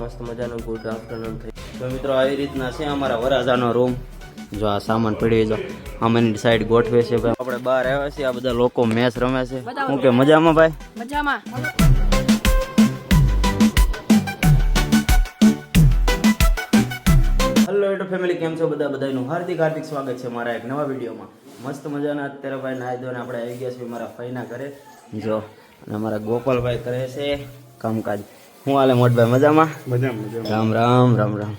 મસ્ત મજાનું good afternoon થઈ. તો મિત્રો આવી રીતના છે અમારા વરાજાનો રૂમ. જો આ સામાન પડી જો આમાંની સાઈડ ગોઠવે છે ભાઈ. આપણે બહાર આવ્યા છીએ, આ બધા લોકો મેચ રમે છે. હું કે મજામાં ભાઈ? મજામાં. હેલો યુટ્યુબ ફેમિલી, કેમ છો બધા? બધાનું હાર્દિક હાર્દિક સ્વાગત છે મારા એક નવા વિડીયોમાં. મસ્ત મજાના અત્યારે ભાઈ નાહી ધોઈને આપણે આવી ગયા છીએ મારા ફઈના ઘરે. જો અને અમારા ગોપાલભાઈ કરે છે કામકાજ. હું હાલે મોટભાઈ? મજામાં? રામ રામ રામ રામ.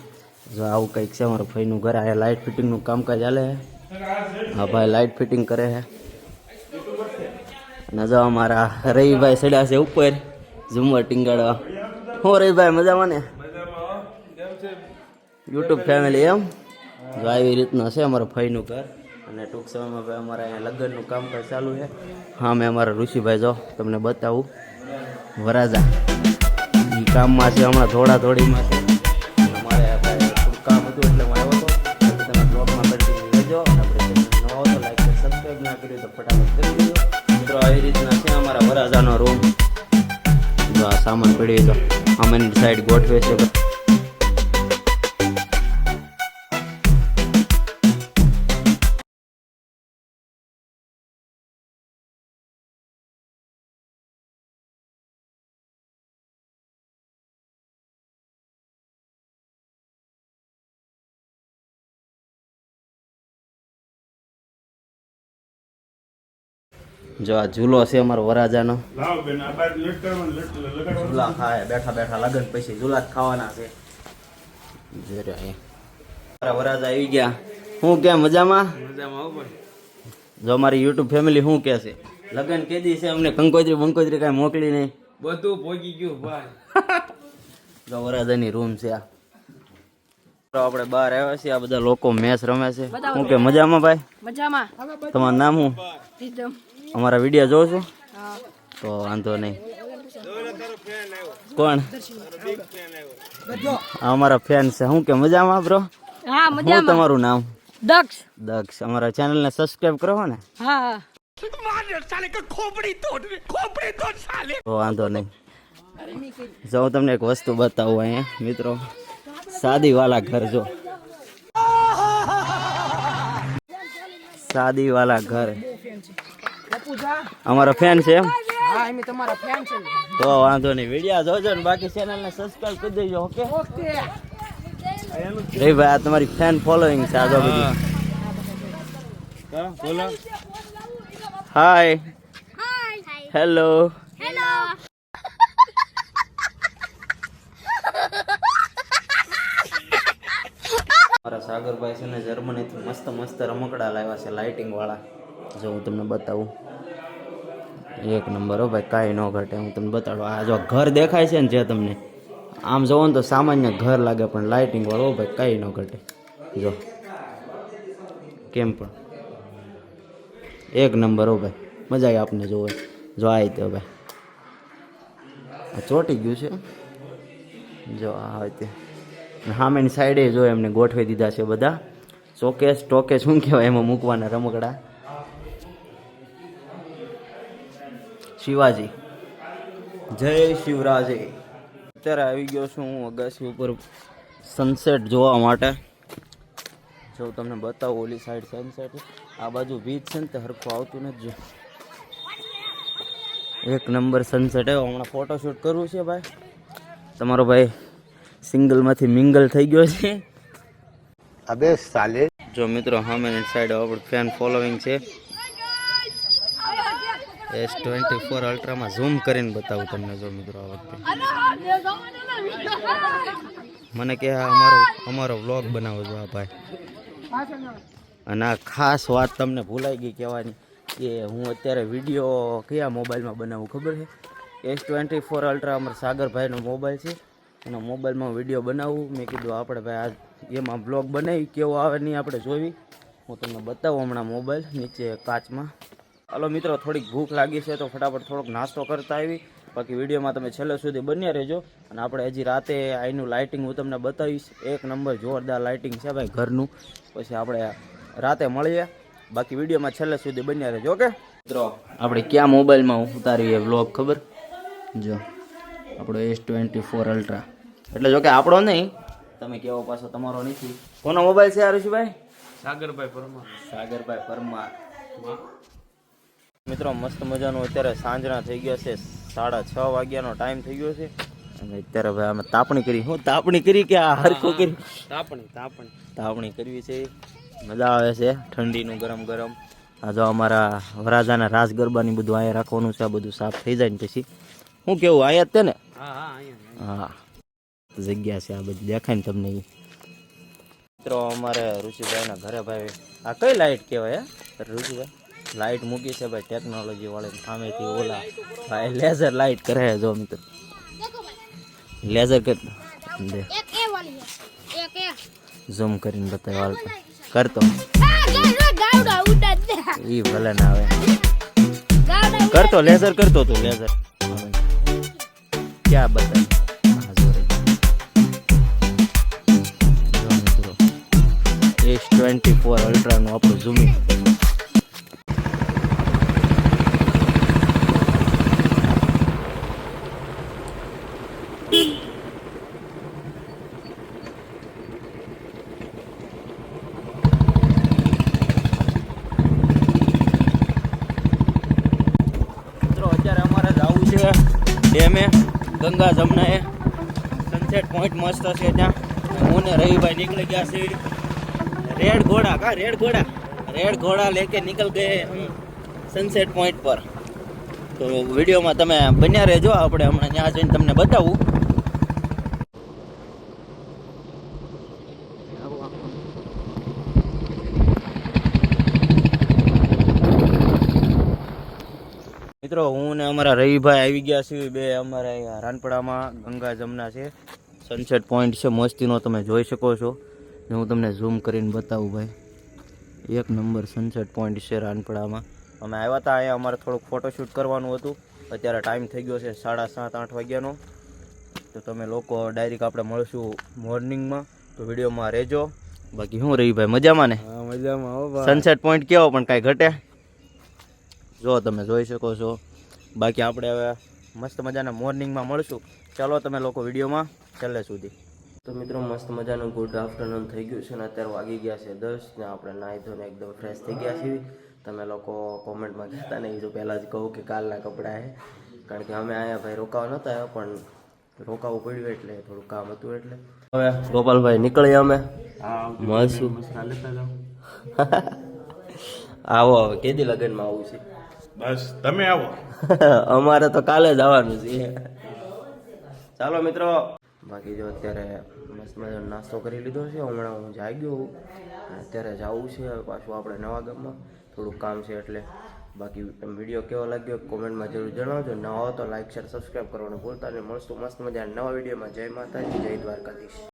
જો આવું કંઈક છે અમારા ફઈનું ઘર. આ લાઇટ ફિટિંગનું કામકાજ હાલે છે. હા ભાઈ લાઇટ ફિટિંગ કરે છે. અને જો અમારા રવિભાઈ સડ્યા છે ઉપર ઝુમર ટીંગાડવા. હું રવિભાઈ મજામાં ને? યુટ્યુબ ફેમિલી એમ જો આવી રીતના છે અમારા ફઈનું ઘર. અને ટૂંક સમયમાં ભાઈ અમારા અહીંયા લગ્નનું કામકાજ ચાલુ છે. હા મેં અમારા ઋષિભાઈ જો તમને બતાવું વરાજા એ કામમાં છે, હમણાં થોડીમાં છે. અમારે ભાઈ થોડું કામ હતું એટલે હું આવ્યો હતો. તમે બ્લોગમાં કન્ટિન્યુ રહેજો. અને આપણે ચેનલ નવો તો લાઈક અને સબસ્ક્રાઈબ ના કર્યું તો ફટાફટ કરી દેજો મિત્રો. આવી રીતના છે અમારા વરાજાનો રૂમ. જો આ સામાન પડી જો આમાંની સાઈડ ગોઠવે છે. જો આ ઝૂલો છે અમારો વરાજાનો. ઝૂલા ખાય બેઠા બેઠા લગન પછી ઝૂલા જ ખાવાના છે. વરાજા આવી ગયા. હું કે મજામાં? જો અમારી યુટ્યુબ ફેમિલી શું કે છે? લગન કેદી છે? અમને કંકોત્રી બંકોત્રી કઈ મોકલી નહીં, બધું પહોંચી ગયું ભાઈ. જો વરાજાની રૂમ છે આ. આપણે બહાર આવ્યા છીએ, આ બધા લોકો મેચ રમે છે. હું કે મજામાં ભાઈ? મજામાં. તમારું નામ શું? અમારા વિડીયો જોવો છો તો વાંધો નહીં. કોણ? અમારા ફેન છે. શું કે મજામાં બ્રો? હા શું મજામાં. તમારું નામ? દક્ષ. દક્ષ. અમારા ચેનલને સબસ્ક્રાઇબ કરો ને? હા. તો વાંધો નહીં. જો હું તમને એક વસ્તુ બતાવું અહીંયા મિત્રો. શાદી વાલા ઘર જો. શાદી વાલા ઘર અમારો ફેન છે એમ? હા એમ તમારા ફેન છે. તો વાંધો નહીં, વિડીયો જોજો ને બાકી ચેનલને સબસ્ક્રાઇબ કરી દેજો. ઓકે રે ભાઈ, આ તમારી ફેન ફોલોઈંગ છે આ બધી. બોલો. Hi hello. મારા સાગરભાઈ છે ને જર્મનીથી મસ્ત મસ્ત રમકડા લાવ્યા છે લાઇટિંગ વાળા. જો હું તમને બતાવું, એક નંબર હો ભાઈ, કાંઈ ન ઘટે. હું તમને બતાડું. આ જો ઘર દેખાય છે ને જે તમને આમ જોવો ને તો સામાન્ય ઘર લાગે, પણ લાઇટિંગ વાળો ભાઈ કાંઈ ન ઘટે. જો કેમ પણ એક નંબર હો ભાઈ, મજા આવી આપને જોવે. જો આ તે ભાઈ આ ચોટી ગયું છે. જો આ તે સામેની સાઈડે જો એમને ગોઠવી દીધા છે બધા શોકેસ ટોકેસ શું કહેવાય એમાં મૂકવાના રમકડા. શિવાજી જય શિવરાજે. અત્યારે આવી ગયો છું હું અગાસી ઉપર સનસેટ જોવા માટે. જો તમને બતાવું ઓલી સાઈડ સનસેટ. આ બાજુ બીચ છે ને તે હરખું આવતું નથી. જો એક નંબર સનસેટ આવ્યો. હમણાં ફોટોશૂટ કરવું છે ભાઈ. તમારો ભાઈ સિંગલમાંથી મિંગલ થઈ ગયો છે. અબે સાલે. જો મિત્રો સામેની સાઈડ આપણું ફેન ફોલોઈંગ છે. S24 અલ્ટ્રામાં ઝૂમ કરીને બતાવું તમને. જો મિત્રો આ વખતે મને કે અમારો વ્લોગ બનાવો છો આ ભાઈ. અને આ ખાસ વાત તમને ભૂલાઈ ગઈ કહેવાની કે હું અત્યારે વિડીયો કયા મોબાઈલમાં બનાવું ખબર છે? S24 અલ્ટ્રા અમારા સાગરભાઈનો મોબાઈલ છે. એના મોબાઈલમાં વિડીયો બનાવું. મેં કીધું આપણે ભાઈ આ એમાં બ્લોગ બનાવી કેવો આવે નહીં આપણે જોવી. હું તમને બતાવું હમણાં મોબાઈલ નીચે કાચમાં. હાલો મિત્રો, થોડીક ભૂખ લાગી છે તો ફટાફટ થોડોક નાસ્તો કરતા આવી. બાકી વિડીયોમાં તમે છેલ્લે સુધી બન્યા રહેજો. અને આપણે હજી રાતે અહીંનું લાઇટિંગ હું તમને બતાવીશ. એક નંબર જોરદાર લાઇટિંગ છે ભાઈ ઘરનું. પછી આપણે રાતે મળીએ. બાકી વિડીયોમાં છેલ્લે સુધી બન્યા રહેજો. ઓકે મિત્રો, આપણે ક્યાં મોબાઈલમાં ઉતારીએ વ્લોગ ખબર? જો આપણો S24 અલ્ટ્રા એટલે જો કે આપણો નહીં, તમે કેવો પાછો તમારો નથી. કોનો મોબાઈલ છે ઋષિભાઈ? સાગરભાઈ પરમાર. સાગરભાઈ પરમાર. મિત્રો મસ્ત મજાનું અત્યારે સાંજના થઈ ગયા છે, 6:30 વાગ્યાનો ટાઈમ થઈ ગયો છે. અને અત્યારે ભાઈ અમે તાપણી કરી. હું તાપણી કરી કે આ હરખું કરી? તાપણી કરવી છે. મજા આવે છે ઠંડીનું ગરમ ગરમ. આ જો અમારા વરાજાના રાસ ગરબાની બધું અહીંયા રાખવાનું છે. આ બધું સાફ થઈ જાય ને પછી શું કેવું અહીંયા જ તે ને? હા જગ્યા છે આ બધી દેખાય ને તમને. મિત્રો અમારે ઋષિભાઈના ઘરે ભાઈ આ કઈ લાઈટ કહેવાય હે ઋષિભાઈ? લાઈટ મૂકી છે ભાઈ ટેકનોલોજી વાળી સામેથી. ઓલા ભાઈ લેઝર લાઈટ કરે છે. જો મિત્રો લેઝર કેટલું દે ઝૂમ કરીને બતાવે હાલ કરતો ઈ ભલે ના આવે કરતો લેઝર કરતો તું લેઝર ક્યાં બતાવે S24 અલ્ટ્રા નું આપણું ઝૂમિંગ. અત્યારે અમારે જવું છે ડેમે ગંગા જમનાએ. સનસેટ પોઈન્ટ મસ્ત છે ત્યાં. હું ને રવિભાઈ નીકળી ગયા છે. रेड घोड़ा लेके निकल गए हम सनसेट पॉइंट पर. તો વિડીયોમાં તમે બન્યા રહેજો. આપણે હમણાં ત્યાં જઈને તમને બતાવું. મિત્રો હું ને અમારા રવિભાઈ આવી ગયા છીએ બે. અમારા અહીંયા રાનપડામાં ગંગા જમના છે. સનસેટ પોઈન્ટ છે મસ્તીનો, તમે જોઈ શકો છો. હું તમને ઝૂમ કરીને બતાવું ભાઈ. એક નંબર સનસેટ પોઈન્ટ છે રાનપડામાં. અમે આવ્યા હતા અહીંયા, અમારે થોડુંક ફોટોશૂટ કરવાનું હતું. અત્યારે ટાઈમ થઈ ગયો છે 7:30-8 વાગ્યાનો. તો તમે લોકો ડાયરેક્ટ આપણે મળશું મોર્નિંગમાં. તો વિડીયોમાં રહેજો. બાકી શું રહી ભાઈ મજામાં ને? મજામાં. સનસેટ પોઈન્ટ કેવો પણ કાંઈ ઘટે? જો તમે જોઈ શકો છો. બાકી આપણે હવે મસ્ત મજાના મોર્નિંગમાં મળશું. ચાલો તમે લોકો વિડીયોમાં છેલ્લે સુધી. તો મિત્રો મસ્ત મજાનું ગુડ આફ્ટરનૂન થઈ ગયું છે ને અત્યારે વાગી ગયા છે 10 ને આપણે નાહી ધોઈને એકદમ ફ્રેશ થઈ ગયા છીએ. તમે લોકો કોમેન્ટમાં કહેતા નહીં જો પહેલાં જ કહું કે કાલના કપડાં છે, કારણ કે અમે અહીંયા ભાઈ રોકાવા નહોતા આવ્યા પણ રોકાવું પડ્યું એટલે થોડું કામ હતું. એટલે હવે ગોપાલભાઈ નીકળીએ અમે મળશું. આવો હવે કેદી લગ્નમાં આવું છે? બસ તમે આવો. અમારે તો કાલે જ આવવાનું છે. ચાલો મિત્રો. બાકી જો અત્યારે મસ્ત મજાનો નાસ્તો કરી લીધો છે. હમણાં હું જાગ્યો અત્યારે જવું છે પાછું આપણે નવા ગામમાં. થોડુંક કામ છે એટલે. બાકી વિડીયો કેવો લાગ્યો કોમેન્ટમાં જરૂર જણાવજો. નવા હો તો લાઈક શેર સબસ્ક્રાઈબ કરવાનું ભૂલતા નહીં. મળશું મસ્ત મજાના નવા વિડીયોમાં. જય માતાજી, જય દ્વારકાધીશ.